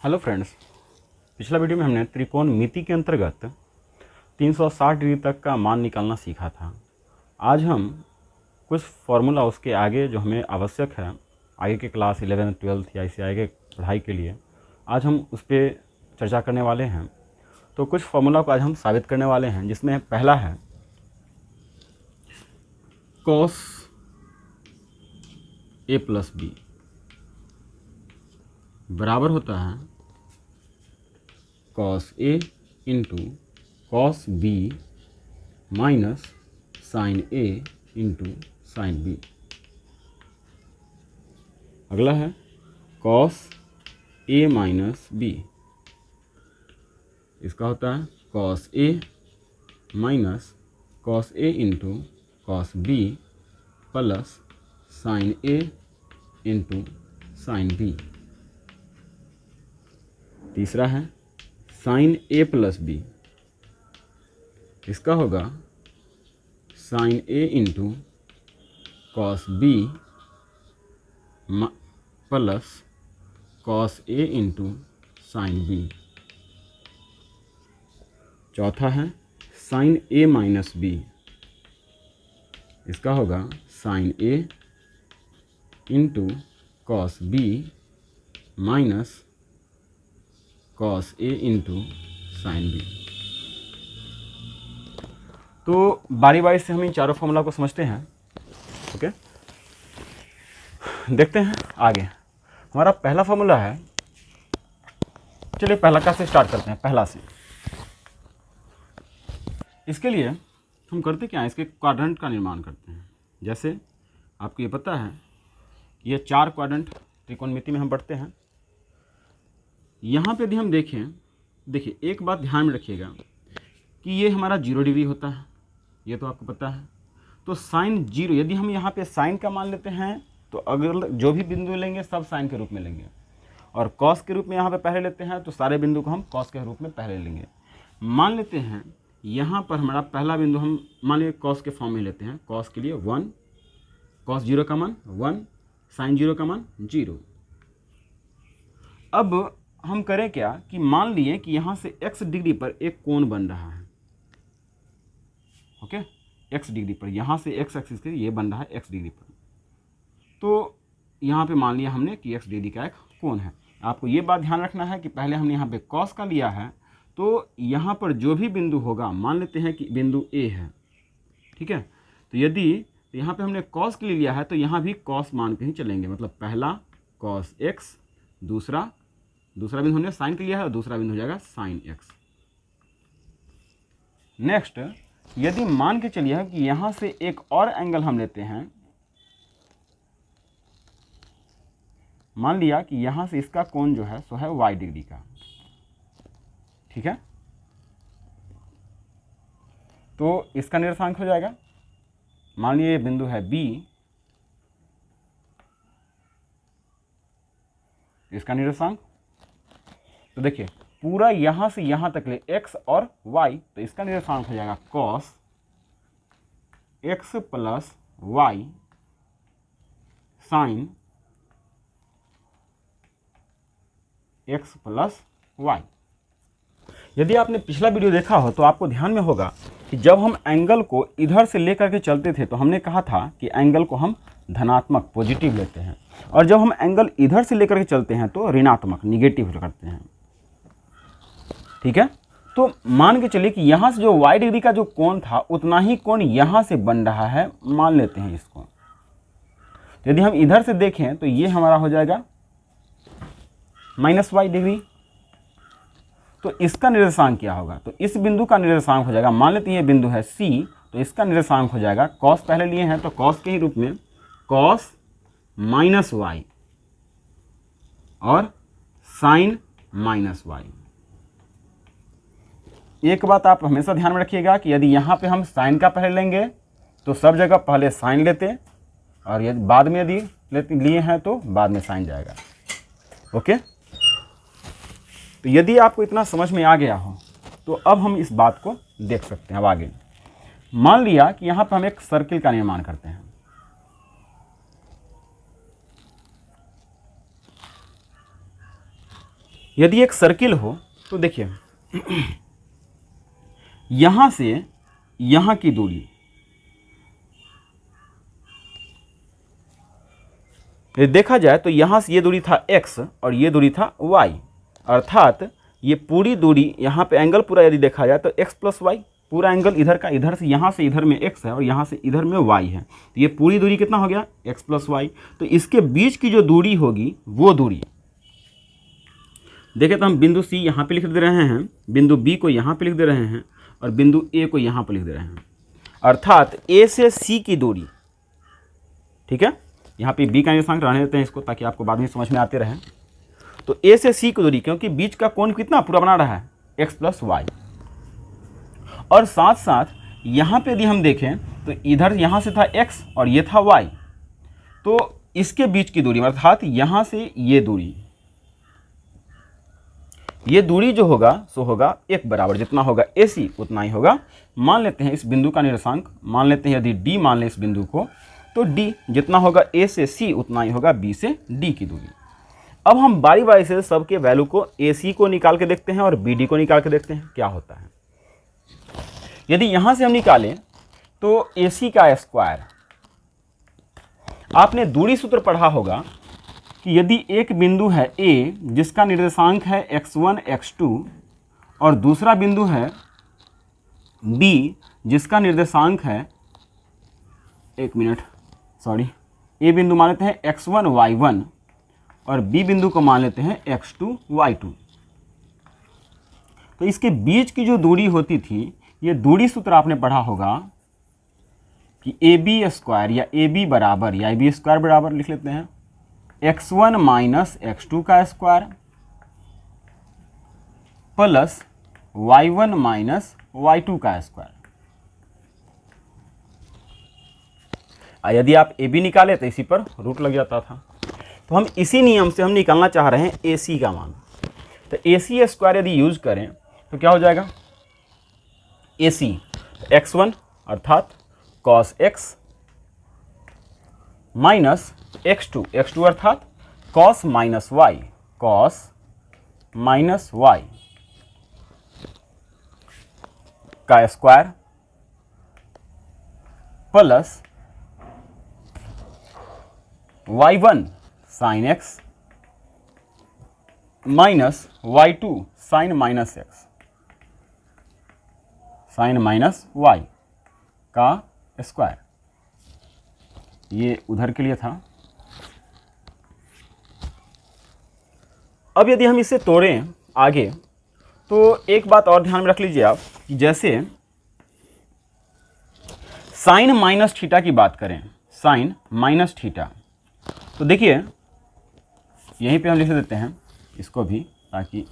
Hello friends, पिछला video में हमने त्रिकोणमिति के अंतर्गत 360 डिग्री तक का मान निकालना सीखा था। आज हम कुछ फार्मूला उसके आगे जो हमें आवश्यक है आगे के क्लास 11 12 या इससे आगे पढ़ाई के लिए, आज हम उस पर चर्चा करने वाले हैं। तो कुछ फार्मूला को आज हम साबित करने वाले हैं, जिसमें पहला है cos a प्लस बी बराबर होता है cos a into cos b minus sin a into sin b। अगला है cos a माइनस b, इसका होता है cos a minus cos a into cos b plus sin a into sin b। तीसरा है sin a प्लस b, इसका होगा sin a into cos b plus cos a into sin b। चौथा है sin a minus b, इसका होगा sin a into cos b minus cos a into sin b। तो बारी बारी से हम इन चारों फॉर्मूला को समझते हैं। ओके, देखते हैं आगे। हमारा पहला फॉर्मूला है, चलिए पहला का से स्टार्ट करते हैं, पहला से। इसके लिए हम करते क्या है, इसके क्वाड्रेंट का निर्माण करते हैं। जैसे आपको ये पता है ये 4 क्वाड्रेंट त्रिकोणमिति में हम पढ़ते हैं। यहाँ पे यदि हम देखें, देखिए एक बात ध्यान में रखिएगा कि ये हमारा 0 डिग्री होता है, ये तो आपको पता है। तो साइन 0, यदि हम यहाँ पे साइन का मान लेते हैं तो अगर जो भी बिंदु लेंगे सब साइन के रूप में लेंगे, और कॉस के रूप में यहाँ पे पहले लेते हैं तो सारे बिंदु को हम कॉस के रूप में पहले लेंगे। मान लेते हैं यहाँ पर हमारा पहला बिंदु हम मान लीजिए कॉस के फॉर्म में लेते हैं। कॉस के लिए 1, कॉस 0 का मान 1, साइन 0 का मान 0। अब हम करें क्या कि मान लिए कि यहाँ से x डिग्री पर एक कोण बन रहा है। ओके, x डिग्री पर यहाँ से x एक्सिस के ये बन रहा है x डिग्री पर। तो यहाँ पे मान लिया हमने कि x डिग्री का एक कोण है। आपको ये बात ध्यान रखना है कि पहले हमने यहाँ पे cos का लिया है, तो यहाँ पर जो भी बिंदु होगा, मान लेते हैं कि बिंदु A है, ठीक है। तो यदि यहाँ पे हमने cos के लिए लिया है तो यहाँ भी cos मान के ही चलेंगे। मतलब पहला cos x, दूसरा बिंदु हमने साइन के लिया है और दूसरा बिंदु हो जाएगा साइन x। नेक्स्ट, यदि मान के चलिए कि यहां से एक और एंगल हम लेते हैं, मान लिया कि यहां से इसका कोण जो है सो है y डिग्री का, ठीक है। तो इसका निर्देशांक हो जाएगा, मान लीजिए बिंदु है B, इसका निर्देशांक तो देखिए पूरा यहां से यहां तक ले x और y, तो इसका निर्देशांक हो जाएगा cos x plus y sine x plus y। यदि आपने पिछला वीडियो देखा हो तो आपको ध्यान में होगा कि जब हम एंगल को इधर से लेकर के चलते थे तो हमने कहा था कि एंगल को हम धनात्मक पॉजिटिव लेते हैं, और जब हम एंगल इधर से लेकर के चलते हैं तो ऋणात्मक निगेटिव करते हैं, ठीक है। तो मान के चलिए कि यहाँ से जो y डिग्री का जो कोण था उतना ही कोण यहाँ से बन रहा है, मान लेते हैं इसको। यदि हम इधर से देखें तो ये हमारा हो जाएगा -y डिग्री। तो इसका निर्देशांक क्या होगा, तो इस बिंदु का निर्देशांक हो जाएगा, मान लेते हैं ये बिंदु है C, तो इसका निर्देशांक हो जाएगा cos पहले लिए हैं तो cos के ही रूप में cos -y और sin -y। एक बात आप हमेशा ध्यान में रखिएगा कि यदि यहाँ पे हम साइन का पहले लेंगे तो सब जगह पहले साइन लेते, और यदि बाद में यदि लिए हैं तो बाद में साइन जाएगा। ओके, तो यदि आपको इतना समझ में आ गया हो तो अब हम इस बात को देख सकते हैं। अब आगे मान लिया कि यहाँ पर हम एक सर्किल का निर्माण करते हैं। यदि एक सर्किल हो तो देखिए यहाँ से यहाँ की दूरी, यदि देखा जाए तो यहाँ से ये दूरी था x और ये दूरी था y, अर्थात ये पूरी दूरी यहाँ पे एंगल पूरा यदि देखा जाए तो x प्लस वाई, पूरा एंगल इधर का इधर से यहाँ से इधर में x है और यहाँ से इधर में y है, तो ये पूरी दूरी कितना हो गया x प्लस वाई। तो इसके बीच की जो दूरी होगी वो दूरी देखें तो हम बिंदु C यहाँ पे लिख दे रहे हैं, बिंदु B को यहाँ पे लिख दे रहे हैं और बिंदु A को यहाँ पे लिख दे रहे हैं, अर्थात A से C की दूरी, ठीक है, यहाँ पे B का निर्देशांक रहने देते हैं इसको ताकि आपको बाद में समझ में आते रहे। तो A से C की दूरी, क्योंकि बीच का कोण कितना पूरा बना रहा है x प्लस वाई, और साथ साथ यहाँ पे यदि हम देखें तो इधर यहाँ से था x और ये था y, तो इसके बीच की दूरी अर्थात यहाँ से ये दूरी जो होगा सो होगा एक बराबर, जितना होगा AC उतना ही होगा। मान लेते हैं इस बिंदु का निर्देशांक, मान लेते हैं यदि D मान लें इस बिंदु को, तो D जितना होगा A से C उतना ही होगा B से D की दूरी। अब हम बारी बारी से सबके वैल्यू को AC को निकाल के देखते हैं और BD को निकाल के देखते हैं क्या होता है। यदि यहाँ से हम निकालें तो AC का स्क्वायर, आपने दूरी सूत्र पढ़ा होगा कि यदि एक बिंदु है A जिसका निर्देशांक है x1 x2 और दूसरा बिंदु है B जिसका निर्देशांक है, एक मिनट सॉरी, A बिंदु मान लेते हैं x1 y1 और B बिंदु को मान लेते हैं x2 y2, तो इसके बीच की जो दूरी होती थी, ये दूरी सूत्र आपने पढ़ा होगा कि AB स्क्वायर या AB बराबर या AB स्क्वायर बराबर लिख लेते हैं x1 माइनस x2 का square plus y1 minus y2 का स्क्वायर। यदि आप AB निकाले तो इसी पर रूट लग जाता था, तो हम इसी नियम से हम निकालना चाह रहे हैं AC का मान। तो AC स्क्वायर यदि यूज करें तो क्या हो जाएगा, AC x1 अर्थात cos x माइनस x2 अर्थात cos माइनस y का square plus y1 sine x minus y2 sine minus x sine minus y का स्क्वायर। ये उधर के लिए था। अब यदि हम इसे तोड़ें आगे तो एक बात और ध्यान में रख लीजिए आप कि जैसे साइन माइनस थीटा की बात करें, साइन माइनस थीटा, तो देखिए यहीं पे हम लिख देते हैं इसको भी ताकि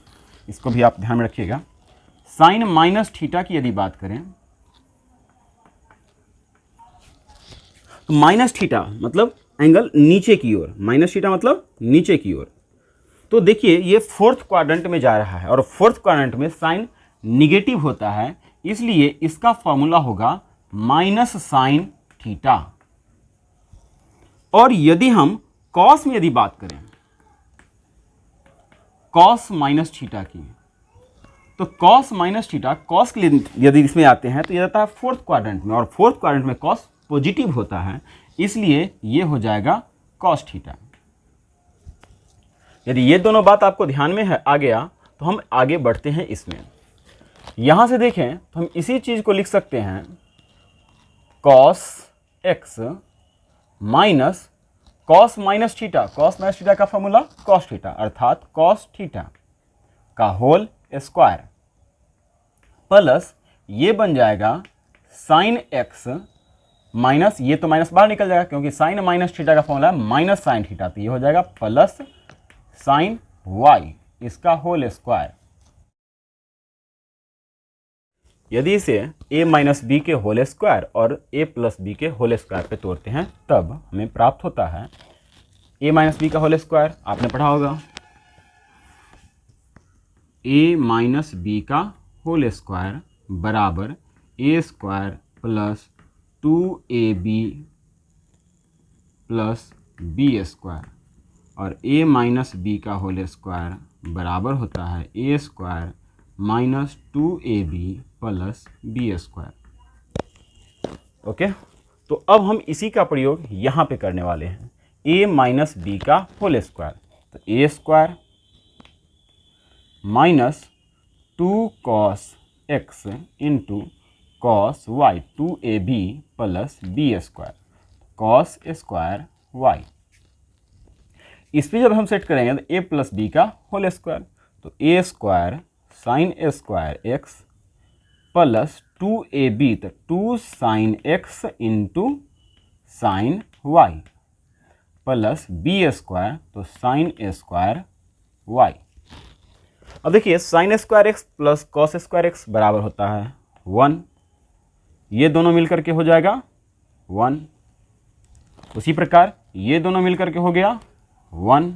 इसको भी आप ध्यान में रखिएगा। साइन माइनस थीटा की यदि बात करें तो माइनस थीटा मतलब एंगल नीचे की ओर, माइनस थीटा मतलब नीचे की ओर। तो देखिए ये फोर्थ क्वाड्रेंट में जा रहा है और फोर्थ क्वाड्रेंट में साइन निगेटिव होता है, इसलिए इसका फॉर्मूला होगा माइनस साइन थीटा। और यदि हम कॉस में यदि बात करें, कॉस माइनस थीटा की, तो कॉस माइनस थीटा, कॉस के लिए यदि इसमें आते हैं तो ये रहता है फोर्थ क्वाड्रेंट में, और फोर्थ क्वाड्रेंट में कॉस पॉजिटिव होता है, इसलिए ये हो जाएगा कॉस थीटा। यदि ये दोनों बात आपको ध्यान में है आ गया तो हम आगे बढ़ते हैं इसमें। यहां से देखें तो हम इसी चीज को लिख सकते हैं cos x minus cos minus theta, cos minus theta का फॉर्मूला कॉस थीटा अर्थात कॉस थीटा का होल स्क्वायर प्लस ये बन जाएगा साइन एक्स माइनस, ये तो माइनस बाहर निकल जाएगा क्योंकि साइन माइनस थीटा का फॉर्मूला है माइनस साइन थीटा, तो ये हो जाएगा प्लस साइन वाई इसका होल स्क्वायर। यदि इसे a माइनस बी के होल स्क्वायर और a प्लस बी के होल स्क्वायर पे तोड़ते हैं तब हमें प्राप्त होता है a माइनस बी का होल स्क्वायर, आपने पढ़ा होगा a माइनस बी का होल स्क्वायर बराबर a square plus 2ab plus B square, और a माइनस बी का होल स्क्वायर बराबर होता है A square minus 2ab plus B square. Okay, तो अब हम इसी का प्रयोग यहाँ पे करने वाले हैं, a माइनस बी का होल स्क्वायर। तो A square minus 2 cos x into cos Y 2ab plus B square cos square Y. इस पर जब हम सेट करेंगे तो a प्लस बी का होल स्क्वायर, तो A square sine square x plus 2ab, तो 2 sine x into sine Y plus B square, तो साइन स्क्वायर वाई। अब देखिए sine square x plus cos square x बराबर होता है 1, ये दोनों मिलकर के हो जाएगा 1। उसी प्रकार ये दोनों मिलकर के हो गया 1।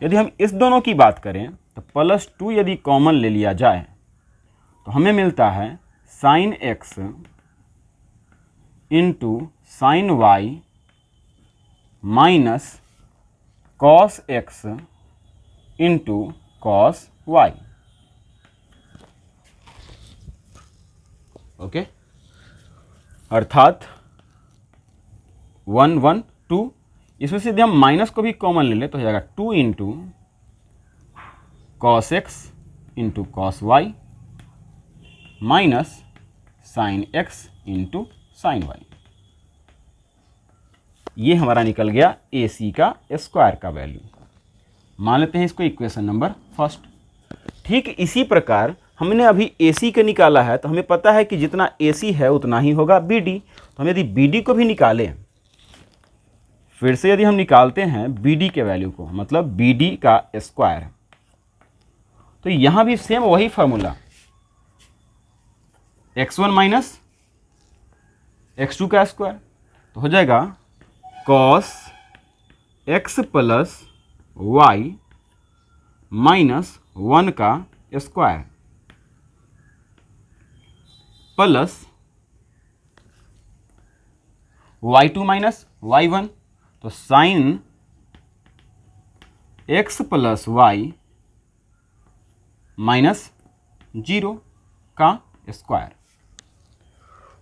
यदि हम इस दोनों की बात करें तो प्लस 2 यदि कॉमन ले लिया जाए तो हमें मिलता है sine x into sine y minus cos x into cos y. Okay, अर्थात 1 1 2, इसमें से यदि हम माइनस को भी कॉमन ले लें तो हो जाएगा 2 into cos x into cos y minus sine x into sine y. ये हमारा निकल गया ए सी का स्क्वायर का वैल्यू। मान लेते हैं इसको इक्वेशन नंबर फर्स्ट। ठीक इसी प्रकार हमने अभी ए सी का निकाला है, तो हमें पता है कि जितना ए सी है उतना ही होगा बी डी। तो हम यदि बी डी को भी निकालें, फिर से यदि हम निकालते हैं बी डी के वैल्यू को, मतलब बी डी का स्क्वायर, तो यहाँ भी सेम वही फार्मूला x1 माइनस x2 का स्क्वायर, तो हो जाएगा cos x plus y minus 1 का square plus y2 minus y1, तो sine x plus y minus 0 का स्क्वायर।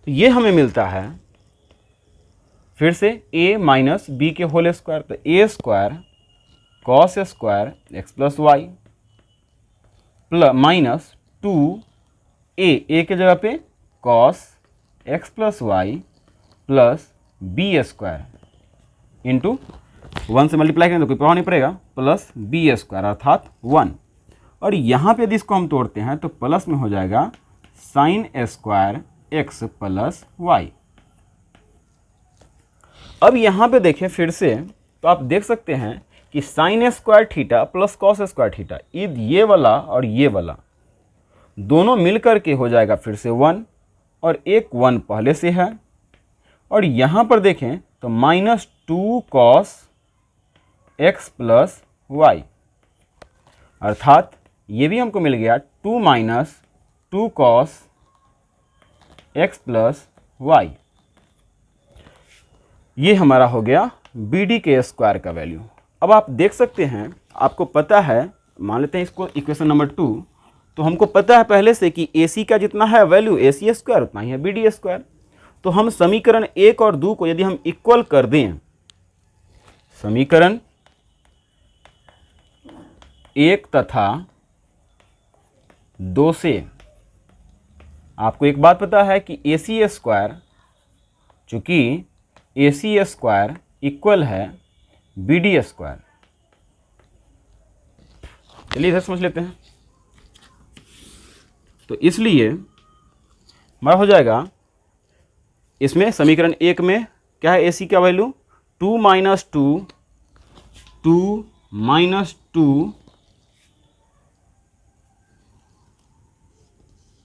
तो ये हमें मिलता है फिर से a माइनस बी के होल स्क्वायर, तो A square cos square x plus Y plus minus 2a के जगह पे cos x plus Y plus B square into 1 से मल्टीप्लाई करें तो कोई प्रभाव नहीं पड़ेगा, प्लस बी स्क्वायर अर्थात 1। और यहाँ पे यदि इसको हम तोड़ते हैं तो प्लस में हो जाएगा sine square x plus y. अब यहाँ पे देखें फिर से, तो आप देख सकते हैं कि sine square theta plus cos square theta, ये वाला और ये वाला दोनों मिलकर के हो जाएगा फिर से 1, और एक 1 पहले से है। और यहाँ पर देखें तो minus 2 cos x plus y, अर्थात ये भी हमको मिल गया 2 minus 2 cos x plus y. ये हमारा हो गया बी डी के स्क्वायर का वैल्यू। अब आप देख सकते हैं, आपको पता है, मान लेते हैं इसको इक्वेशन नंबर 2, तो हमको पता है पहले से कि ए सी का जितना है वैल्यू ए सी स्क्वायर उतना ही है बी डी स्क्वायर। तो हम समीकरण 1 और 2 को यदि हम इक्वल कर दें, समीकरण 1 तथा 2 से आपको एक बात पता है कि ए सी स्क्वायर, चूँकि ए सी स्क्वायर इक्वल है बी डी स्क्वायर। चलिए इधर समझ लेते हैं। तो इसलिए हमारा हो जाएगा, इसमें समीकरण 1 में क्या है ए सी का value 2 minus 2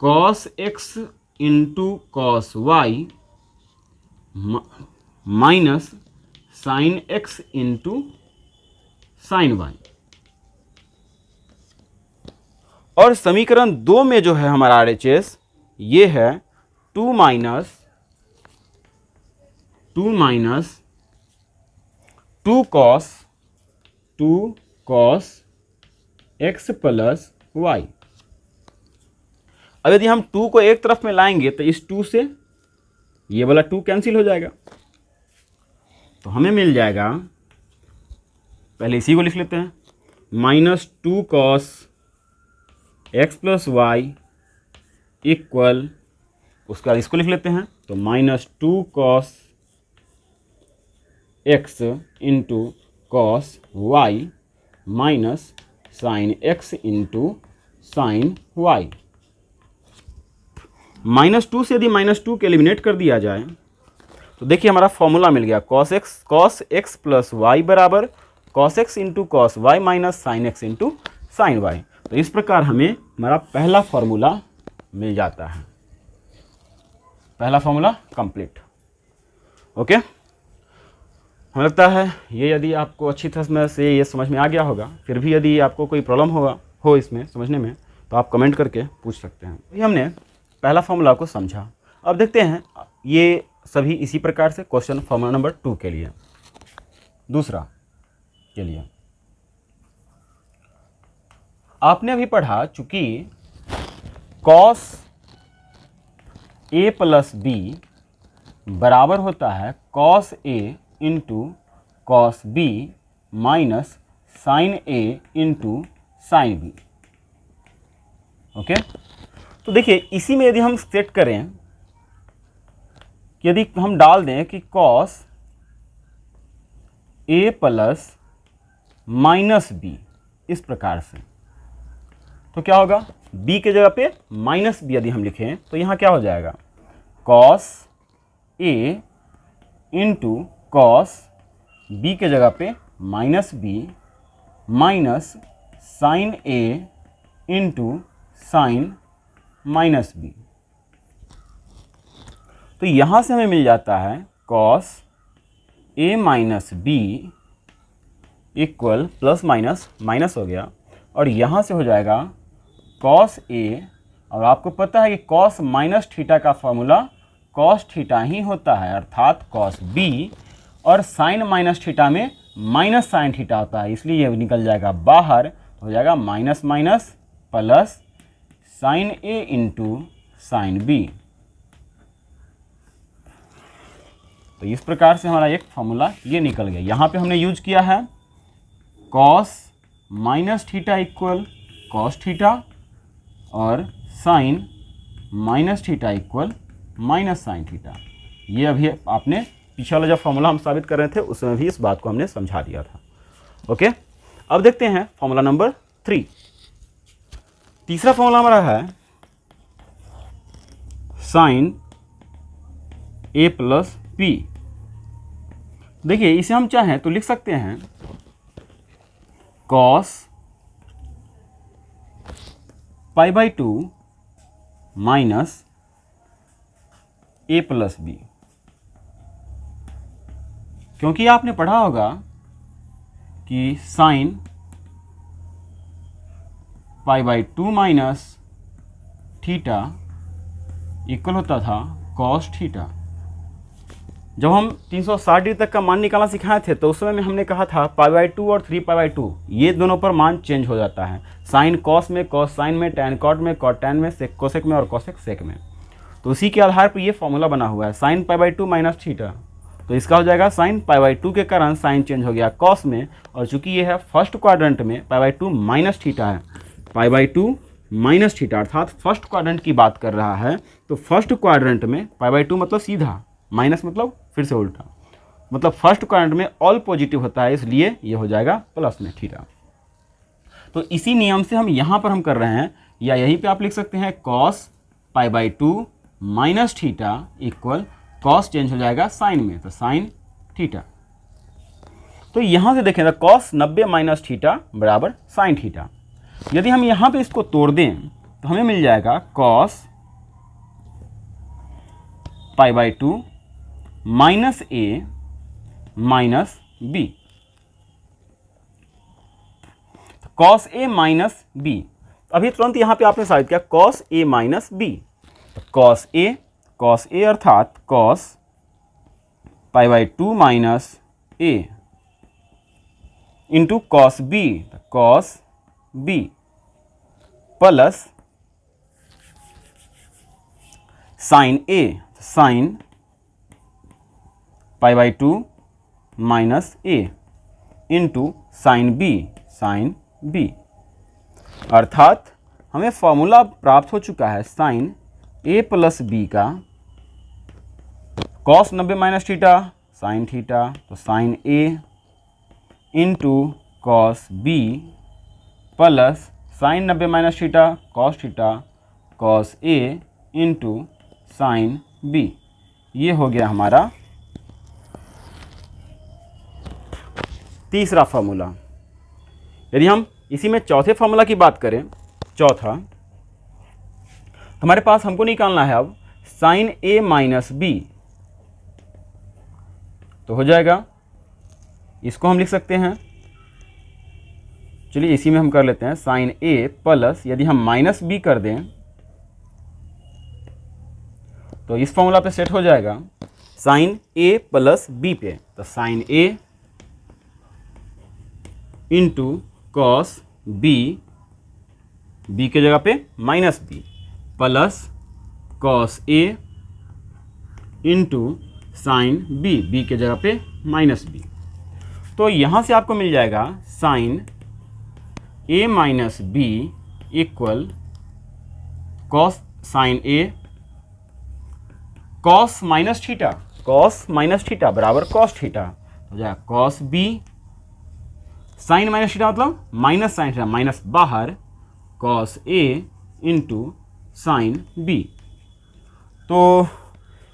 cos x into cos y minus sine x into sine y. और समीकरण 2 में जो है हमारा RHS ये है 2 minus 2 cos x plus y. अब यदि हम 2 को एक तरफ में लाएंगे तो इस 2 से ये वाला 2 कैंसिल हो जाएगा, तो हमें मिल जाएगा, पहले इसी को लिख लेते हैं, -2 cos x plus y equal, उसके बाद इसको लिख लेते हैं, तो -2 cos x into cos y minus sine x into sine y। -2 से यदि -2 के एलिमिनेट कर दिया जाए तो देखिए हमारा फॉर्मूला मिल गया, cos x प्लस वाई बराबर cos x into cos y minus sine x into sine y। तो इस प्रकार हमें हमारा पहला फॉर्मूला मिल जाता है, पहला फॉर्मूला कंप्लीट। ओके, हमें लगता है ये यदि आपको अच्छी तरह से ये समझ में आ गया होगा। फिर भी यदि आपको कोई प्रॉब्लम हो इसमें समझने में तो आप कमेंट करके पूछ सकते हैं। ये हमने पहला फॉर्मूला को समझा। अब देखते हैं ये सभी इसी प्रकार से क्वेश्चन फॉर्मूला नंबर 2 के लिए, दूसरा के लिए आपने अभी पढ़ा, चूंकि cos a प्लस b बराबर होता है cos a into cos b minus sine a into sine b। Okay, तो देखिए इसी में यदि हम सेट करें, यदि हम डाल दें कि cos a plus minus b, इस प्रकार से, तो क्या होगा, b के जगह पे माइनस b यदि हम लिखें तो यहाँ क्या हो जाएगा, cos a into cos b के जगह पे minus b minus sine a into sine minus b। तो यहाँ से हमें मिल जाता है cos a minus b equal plus minus minus हो गया, और यहाँ से हो जाएगा cos a, और आपको पता है कि cos माइनस थीटा का फॉर्मूला cos थीटा ही होता है, अर्थात cos b, और साइन माइनस थीटा में माइनस साइन थीटा होता है, इसलिए ये निकल जाएगा बाहर, हो जाएगा minus minus plus sign a into sine b। तो इस प्रकार से हमारा एक फॉर्मूला ये निकल गया। यहाँ पे हमने यूज किया है cos minus theta equal cos theta, और sine minus theta equal minus sine theta. ये अभी आपने पिछला वाला जब फॉर्मूला हम साबित कर रहे थे उसमें भी इस बात को हमने समझा दिया था। ओके, अब देखते हैं फॉर्मूला नंबर 3। तीसरा फॉर्मूला हमारा है साइन a प्लस b। देखिए इसे हम चाहें तो लिख सकते हैं cos pi by 2 minus a plus b, क्योंकि आपने पढ़ा होगा कि sine pi by 2 minus theta equal होता था cos थीटा। जब हम 360 डिग्री तक का मान निकालना सिखाए थे तो उस समय में हमने कहा था पाई बाई 2 और 3 पाई बाई 2 ये दोनों पर मान चेंज हो जाता है, साइन कॉस में, कॉस साइन में, टैन कॉट में, कॉट टैन में, सेक कोसेक में और कोसेक सेक में। तो उसी के आधार पर ये फॉर्मूला बना हुआ है sine pi by 2 minus theta. तो इसका हो जाएगा साइन पाई बाई 2 के कारण साइन चेंज हो गया कॉस में, और चूंकि ये है फर्स्ट क्वाड्रेंट में पाई बाई 2 माइनस थीटा है, पाई बाई 2 माइनस थीटा अर्थात फर्स्ट क्वाड्रेंट की बात कर रहा है। तो फर्स्ट क्वाड्रेंट में पाई बाई 2 मतलब सीधा, माइनस मतलब फिर से उल्टा, मतलब फर्स्ट क्वाड्रेंट में ऑल पॉजिटिव होता है, इसलिए ये हो जाएगा प्लस में थीटा। तो इसी नियम से हम यहाँ पर हम कर रहे हैं, या यहीं पे आप लिख सकते हैं cos pi by 2 minus theta equal cos change हो जाएगा साइन में, तो साइन थीटा। तो यहाँ से देखें तो cos 90 माइनस थीटा बराबर साइन थीटा। यदि हम यहाँ पे इसको तोड़ दें तो हमें मिल जाएगा cos pi by 2 minus a minus b, cos a minus b। अभी तुरंत यहाँ पे आपने साबित किया cos a minus b, cos a अर्थात cos pi by 2 minus a into cos b, cos B plus sine A sine π/2 minus A into sine B अर्थात हमें फॉर्मूला प्राप्त हो चुका है साइन ए प्लस बी का cos 90 minus theta sine theta, तो sine A into cos B plus sine 90 minus theta cos A into sine B. ये हो गया हमारा तीसरा फॉर्मूला। यदि हम इसी में चौथे फॉर्मूला की बात करें, चौथा, तो हमारे पास हमको निकालना है अब साइन ए माइनस बी, तो हो जाएगा, इसको हम लिख सकते हैं, चलिए इसी में हम कर लेते हैं साइन ए प्लस, यदि हम माइनस बी कर दें तो इस फॉर्मूला पे सेट हो जाएगा साइन ए प्लस बी पे, तो sine A into cos B के जगह पे minus B plus cos A into sine B के जगह पे माइनस बी। तो यहाँ से आपको मिल जाएगा sine A minus B equal cos sine A cos minus theta बराबर कॉस थीटा, हो जाएगा cos B sine minus theta मतलब माइनस साइन थीटा, माइनस बाहर cos A into sine B. तो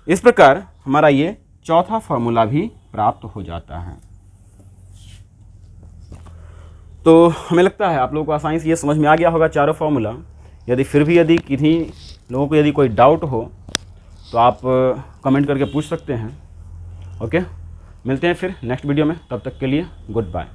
इस प्रकार हमारा ये चौथा फॉर्मूला भी प्राप्त हो जाता है। तो हमें लगता है आप लोगों को आसानी से ये समझ में आ गया होगा चारों फॉर्मूला। यदि किन्हीं लोगों को यदि कोई डाउट हो तो आप कमेंट करके पूछ सकते हैं। ओके, मिलते हैं फिर नेक्स्ट वीडियो में, तब तक के लिए गुड बाय।